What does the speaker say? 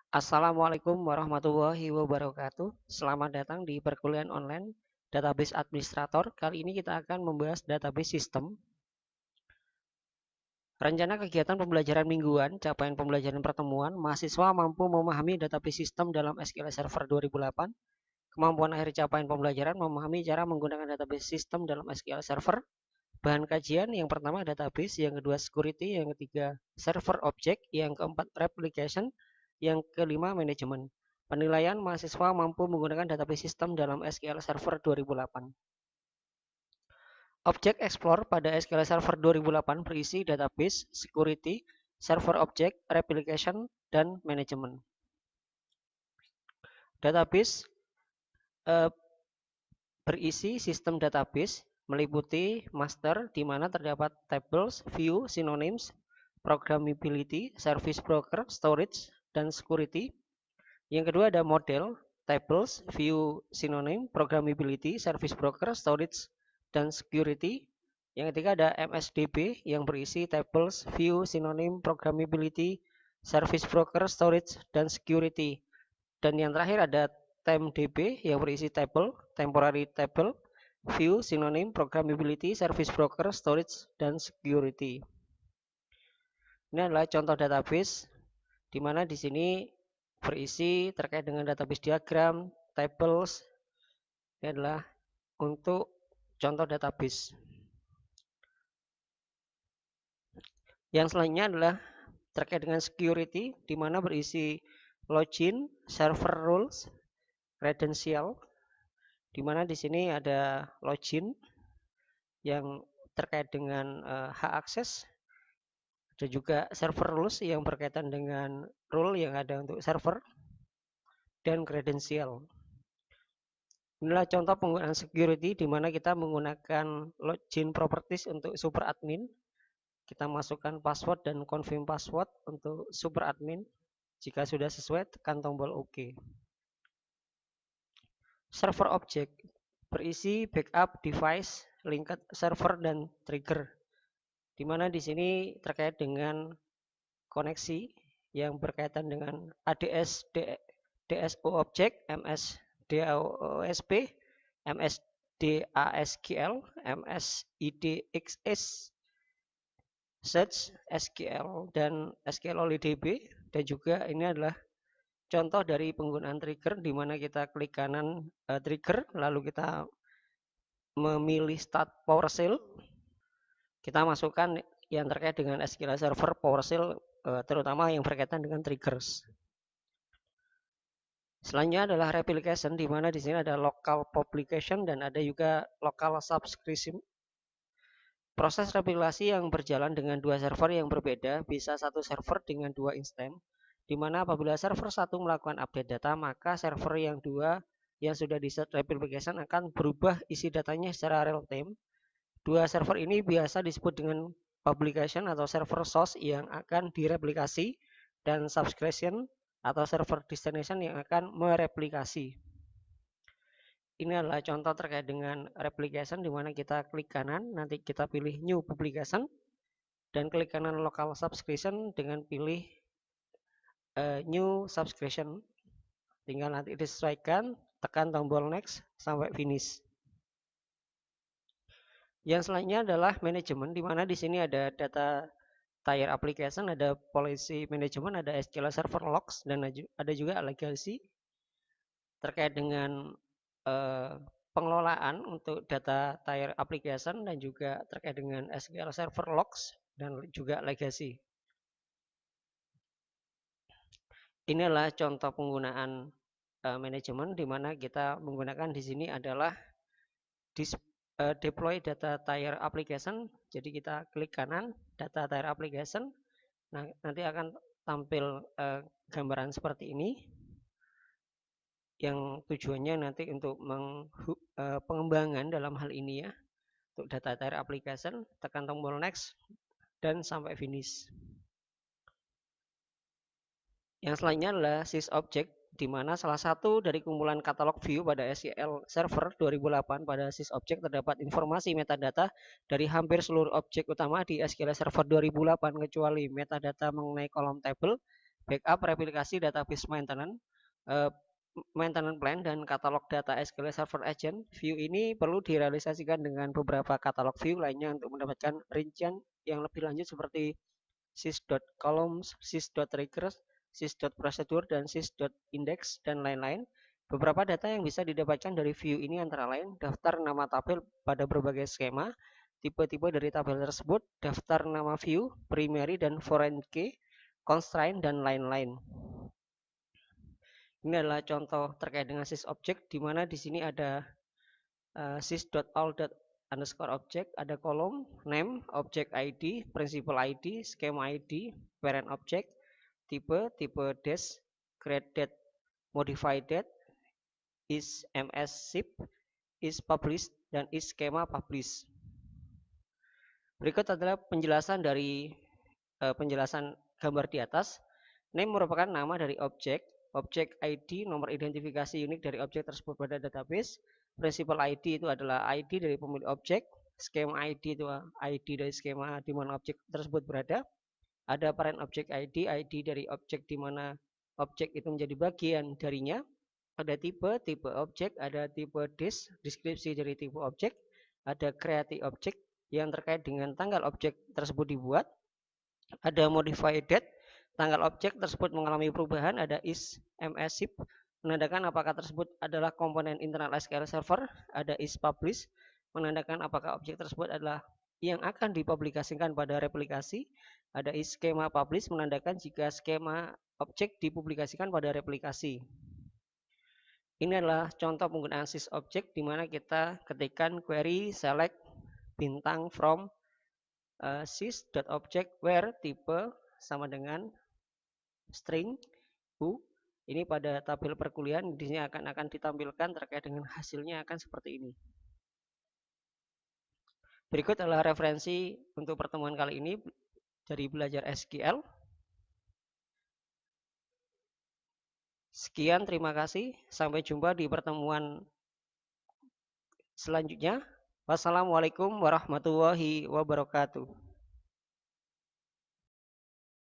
Assalamualaikum warahmatullahi wabarakatuh. Selamat datang di perkuliahan online Database Administrator. Kali ini kita akan membahas database sistem. Rencana kegiatan pembelajaran mingguan, capaian pembelajaran pertemuan, mahasiswa mampu memahami database sistem dalam SQL Server 2008. Kemampuan akhir capaian pembelajaran memahami cara menggunakan database sistem dalam SQL Server. Bahan kajian yang pertama database, yang kedua security, yang ketiga server object, yang keempat replication, yang kelima manajemen. Penilaian mahasiswa mampu menggunakan database sistem dalam SQL Server 2008. Object Explorer pada SQL Server 2008 berisi database, security, server object, replication, dan manajemen. Database berisi sistem database meliputi master di mana terdapat tables, view, synonyms, programmability, service broker, storage, dan security. Yang kedua ada model, tables, view, synonym, programmability, service broker, storage, dan security. Yang ketiga ada MSDB yang berisi tables, view, synonym, programmability, service broker, storage, dan security. Dan yang terakhir ada TMDB yang berisi table, temporary table, view, synonym, programmability, service broker, storage, dan security. Ini adalah contoh database di mana di sini berisi terkait dengan database diagram, tables. Ini adalah untuk contoh database. Yang selanjutnya adalah terkait dengan security di mana berisi login, server rules, credential. Di mana di sini ada login yang terkait dengan hak akses, ada juga server rules yang berkaitan dengan rule yang ada untuk server, dan credential. Inilah contoh penggunaan security di mana kita menggunakan login properties untuk super admin. Kita masukkan password dan confirm password untuk super admin. Jika sudah sesuai, tekan tombol OK. Server object berisi backup device, linked server, dan trigger. Di mana di sini terkait dengan koneksi yang berkaitan dengan ADS, DSO object, MS DAOSP, MSDASQL, MSIDXS, search, SQL, dan SQL only DB. Dan juga ini adalah contoh dari penggunaan trigger di mana kita klik kanan trigger, lalu kita memilih start PowerShell. Kita masukkan yang terkait dengan SQL Server PowerShell, terutama yang berkaitan dengan triggers. Selanjutnya adalah replication di mana di sini ada local publication dan ada juga local subscription. Proses replikasi yang berjalan dengan dua server yang berbeda, bisa satu server dengan dua instance, di mana apabila server satu melakukan update data, maka server yang dua yang sudah di set replication akan berubah isi datanya secara real time. Dua server ini biasa disebut dengan publication atau server source yang akan direplikasi, dan subscription atau server destination yang akan mereplikasi. Ini adalah contoh terkait dengan replication di mana kita klik kanan, nanti kita pilih new publication, dan klik kanan local subscription dengan pilih new subscription. Tinggal nanti disesuaikan, tekan tombol next sampai finish. Yang selanjutnya adalah manajemen di mana di sini ada data tier application, ada policy management, ada SQL Server logs, dan ada juga legacy terkait dengan pengelolaan untuk data tier application dan juga terkait dengan SQL Server logs dan juga legacy. Ini adalah contoh penggunaan manajemen di mana kita menggunakan di sini adalah deploy data tier application. Jadi kita klik kanan data tier application. Nah, nanti akan tampil gambaran seperti ini yang tujuannya nanti untuk pengembangan dalam hal ini ya, untuk data tier application. Tekan tombol next dan sampai finish. Yang selanjutnya adalah sysObject, di mana salah satu dari kumpulan katalog view pada SQL Server 2008. Pada sysObject terdapat informasi metadata dari hampir seluruh objek utama di SQL Server 2008 kecuali metadata mengenai kolom table, backup, replikasi, database maintenance, maintenance plan, dan katalog data SQL Server Agent. View ini perlu direalisasikan dengan beberapa katalog view lainnya untuk mendapatkan rincian yang lebih lanjut seperti sys.columns, sys.triggers, sys.procedure, dan sys.index, dan lain-lain. Beberapa data yang bisa didapatkan dari view ini antara lain daftar nama tabel pada berbagai skema, tipe-tipe dari tabel tersebut, daftar nama view, primary dan foreign key, constraint, dan lain-lain. Ini adalah contoh terkait dengan sysObject, di mana di sini ada sys.all._object, ada kolom, name, object ID, principal ID, schema ID, parent object, tipe dash, create date, modify date, is ms zip, is published, dan is schema publish. Berikut adalah penjelasan dari penjelasan gambar di atas. Name merupakan nama dari objek, objek ID nomor identifikasi unik dari objek tersebut pada database. Principal ID itu adalah ID dari pemilik objek. Schema ID itu ID dari skema di mana objek tersebut berada. Ada parent object ID, ID dari objek di mana objek itu menjadi bagian darinya. Ada tipe objek, ada tipe disk, deskripsi dari tipe objek, ada create object yang terkait dengan tanggal objek tersebut dibuat, ada modify date, tanggal objek tersebut mengalami perubahan, ada is ms zip, menandakan apakah tersebut adalah komponen internal SQL Server, ada is publish, menandakan apakah objek tersebut adalah yang akan dipublikasikan pada replikasi, ada is schema publish, menandakan jika skema objek dipublikasikan pada replikasi. Ini adalah contoh penggunaan sysObject di mana kita ketikkan query select bintang from sys.object where tipe sama dengan string who. Ini pada tabel perkuliahan di sini akan ditampilkan terkait dengan hasilnya akan seperti ini. Berikut adalah referensi untuk pertemuan kali ini dari belajar SQL. Sekian, terima kasih. Sampai jumpa di pertemuan selanjutnya. Wassalamualaikum warahmatullahi wabarakatuh.